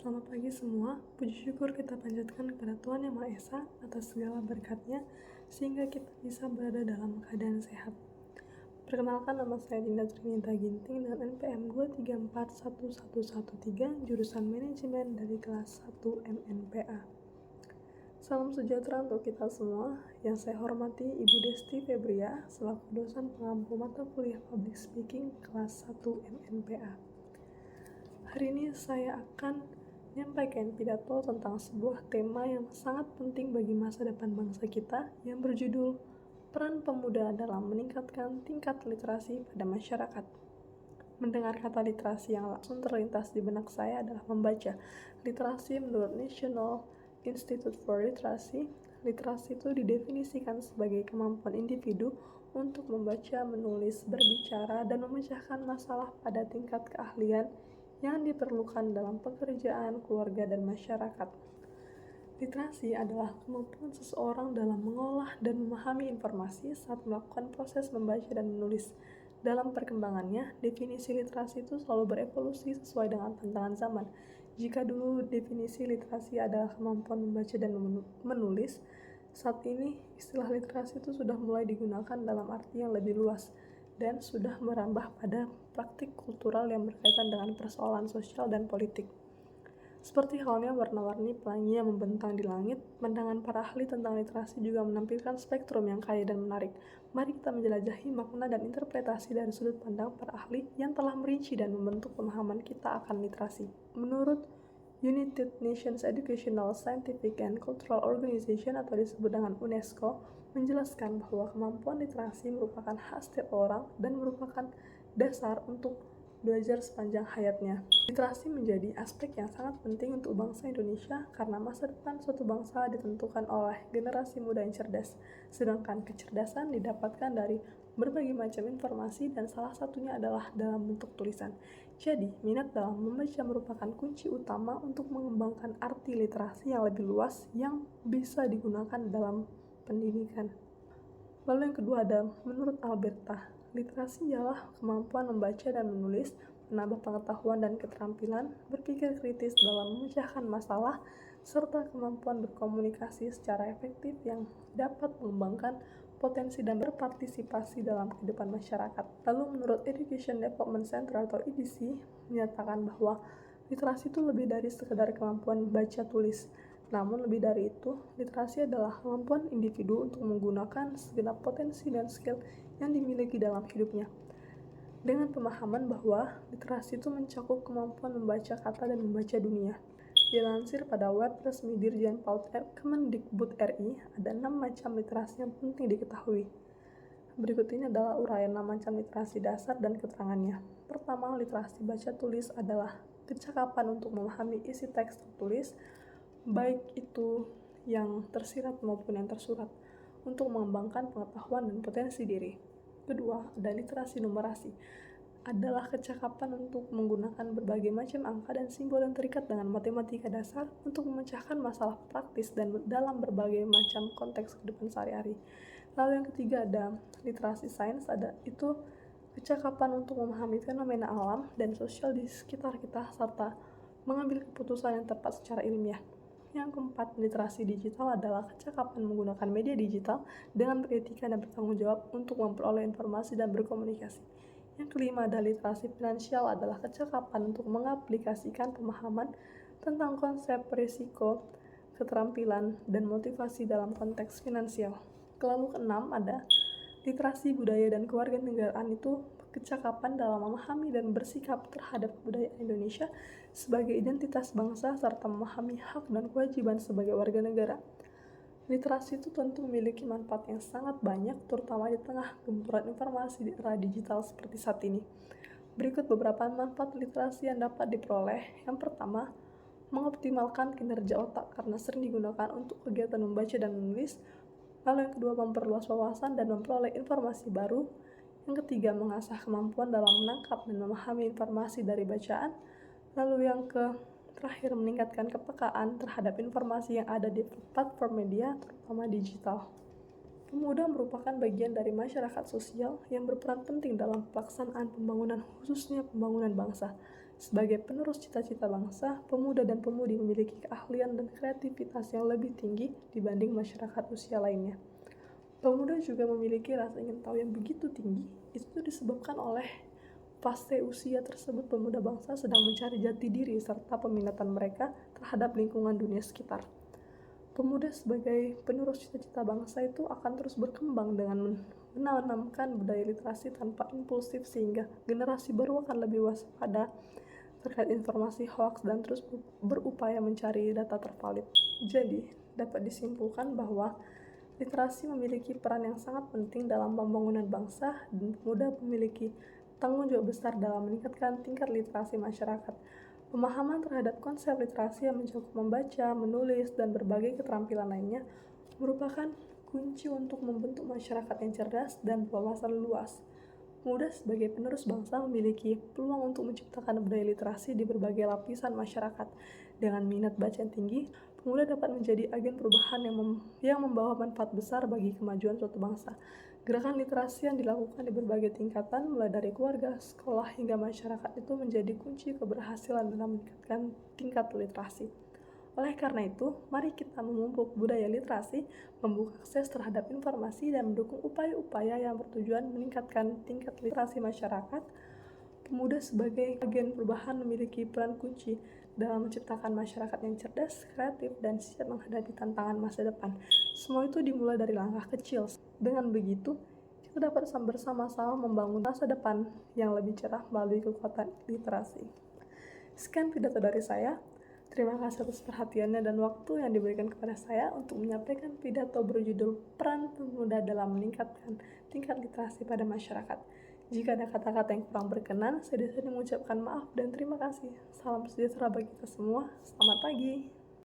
Selamat pagi semua, puji syukur kita panjatkan kepada Tuhan Yang Maha Esa atas segala berkat-Nya sehingga kita bisa berada dalam keadaan sehat. Perkenalkan, nama saya Dinda Trinita Ginting dengan NPM 2341113 jurusan Manajemen dari kelas 1 MNPA. Salam sejahtera untuk kita semua. Yang saya hormati Ibu Desti Febria selaku dosen pengampu mata kuliah Public Speaking kelas 1 MNPA. Hari ini saya akan menyampaikan pidato tentang sebuah tema yang sangat penting bagi masa depan bangsa kita yang berjudul Peran Pemuda dalam Meningkatkan Tingkat Literasi pada Masyarakat. Mendengar kata literasi yang langsung terlintas di benak saya adalah membaca. Literasi menurut National Institute for Literacy, literasi itu didefinisikan sebagai kemampuan individu untuk membaca, menulis, berbicara, dan memecahkan masalah pada tingkat keahlian yang diperlukan dalam pekerjaan, keluarga, dan masyarakat. Literasi adalah kemampuan seseorang dalam mengolah dan memahami informasi saat melakukan proses membaca dan menulis. Dalam perkembangannya, definisi literasi itu selalu berevolusi sesuai dengan tantangan zaman. Jika dulu definisi literasi adalah kemampuan membaca dan menulis, saat ini istilah literasi itu sudah mulai digunakan dalam arti yang lebih luas dan sudah merambah pada praktik kultural yang berkaitan dengan persoalan sosial dan politik. Seperti halnya warna-warni pelangi yang membentang di langit, pandangan para ahli tentang literasi juga menampilkan spektrum yang kaya dan menarik. Mari kita menjelajahi makna dan interpretasi dari sudut pandang para ahli yang telah merinci dan membentuk pemahaman kita akan literasi. Menurut United Nations Educational, Scientific, and Cultural Organization atau disebut dengan UNESCO, menjelaskan bahwa kemampuan literasi merupakan hak setiap orang dan merupakan dasar untuk belajar sepanjang hayatnya. Literasi menjadi aspek yang sangat penting untuk bangsa Indonesia karena masa depan suatu bangsa ditentukan oleh generasi muda yang cerdas. Sedangkan kecerdasan didapatkan dari berbagai macam informasi dan salah satunya adalah dalam bentuk tulisan. Jadi, minat dalam membaca merupakan kunci utama untuk mengembangkan arti literasi yang lebih luas yang bisa digunakan dalam pendidikan. Lalu yang kedua ada menurut Alberta, literasi ialah kemampuan membaca dan menulis, menambah pengetahuan dan keterampilan, berpikir kritis dalam memecahkan masalah, serta kemampuan berkomunikasi secara efektif yang dapat mengembangkan potensi dan berpartisipasi dalam kehidupan masyarakat. Lalu menurut Education Development Center atau EDC menyatakan bahwa literasi itu lebih dari sekedar kemampuan baca tulis. Namun lebih dari itu, literasi adalah kemampuan individu untuk menggunakan segenap potensi dan skill yang dimiliki dalam hidupnya. Dengan pemahaman bahwa literasi itu mencakup kemampuan membaca kata dan membaca dunia. Dilansir pada web resmi Dirjen PAUD Kemendikbud RI, ada 6 macam literasi yang penting diketahui. Berikut ini adalah uraian 6 macam literasi dasar dan keterangannya. Pertama, literasi baca tulis adalah kecakapan untuk memahami isi teks tertulis, baik itu yang tersirat maupun yang tersurat, untuk mengembangkan pengetahuan dan potensi diri. Kedua, ada literasi numerasi, adalah kecakapan untuk menggunakan berbagai macam angka dan simbol yang terikat dengan matematika dasar untuk memecahkan masalah praktis dan dalam berbagai macam konteks kehidupan sehari-hari. Lalu yang ketiga ada literasi sains, itu kecakapan untuk memahami fenomena alam dan sosial di sekitar kita serta mengambil keputusan yang tepat secara ilmiah. Yang keempat, literasi digital adalah kecakapan menggunakan media digital dengan beretika dan bertanggung jawab untuk memperoleh informasi dan berkomunikasi. Yang kelima, ada literasi finansial adalah kecakapan untuk mengaplikasikan pemahaman tentang konsep risiko, keterampilan, dan motivasi dalam konteks finansial. Lalu keenam, ada literasi budaya dan kewarganegaraan, itu kecakapan dalam memahami dan bersikap terhadap budaya Indonesia sebagai identitas bangsa serta memahami hak dan kewajiban sebagai warga negara. Literasi itu tentu memiliki manfaat yang sangat banyak, terutama di tengah gempuran informasi di era digital seperti saat ini. Berikut beberapa manfaat literasi yang dapat diperoleh. Yang pertama, mengoptimalkan kinerja otak karena sering digunakan untuk kegiatan membaca dan menulis. Lalu yang kedua, memperluas wawasan dan memperoleh informasi baru. Yang ketiga, mengasah kemampuan dalam menangkap dan memahami informasi dari bacaan. Lalu yang terakhir, meningkatkan kepekaan terhadap informasi yang ada di platform media, terutama digital. Pemuda merupakan bagian dari masyarakat sosial yang berperan penting dalam pelaksanaan pembangunan, khususnya pembangunan bangsa. Sebagai penerus cita-cita bangsa, pemuda dan pemudi memiliki keahlian dan kreativitas yang lebih tinggi dibanding masyarakat usia lainnya. Pemuda juga memiliki rasa ingin tahu yang begitu tinggi. Itu disebabkan oleh fase usia tersebut pemuda bangsa sedang mencari jati diri serta peminatan mereka terhadap lingkungan dunia sekitar. Pemuda sebagai penerus cita-cita bangsa itu akan terus berkembang dengan menanamkan budaya literasi tanpa impulsif sehingga generasi baru akan lebih waspada terkait informasi hoaks dan terus berupaya mencari data tervalid. Jadi, dapat disimpulkan bahwa literasi memiliki peran yang sangat penting dalam pembangunan bangsa dan pemuda memiliki tanggung jawab besar dalam meningkatkan tingkat literasi masyarakat. Pemahaman terhadap konsep literasi yang mencakup membaca, menulis, dan berbagai keterampilan lainnya merupakan kunci untuk membentuk masyarakat yang cerdas dan berwawasan luas. Pemuda sebagai penerus bangsa memiliki peluang untuk menciptakan budaya literasi di berbagai lapisan masyarakat. Dengan minat baca yang tinggi, pemuda dapat menjadi agen perubahan yang membawa manfaat besar bagi kemajuan suatu bangsa. Gerakan literasi yang dilakukan di berbagai tingkatan, mulai dari keluarga, sekolah, hingga masyarakat itu menjadi kunci keberhasilan dalam meningkatkan tingkat literasi. Oleh karena itu, mari kita memupuk budaya literasi, membuka akses terhadap informasi, dan mendukung upaya-upaya yang bertujuan meningkatkan tingkat literasi masyarakat. Pemuda sebagai agen perubahan memiliki peran kunci dalam menciptakan masyarakat yang cerdas, kreatif, dan siap menghadapi tantangan masa depan. Semua itu dimulai dari langkah kecil. Dengan begitu, kita dapat bersama-sama membangun masa depan yang lebih cerah melalui kekuatan literasi. Sekian pidato dari saya. Terima kasih atas perhatiannya dan waktu yang diberikan kepada saya untuk menyampaikan pidato berjudul Peran Pemuda dalam Meningkatkan Tingkat Literasi pada Masyarakat. Jika ada kata-kata yang kurang berkenan, saya di sini mengucapkan maaf dan terima kasih. Salam sejahtera bagi kita semua. Selamat pagi.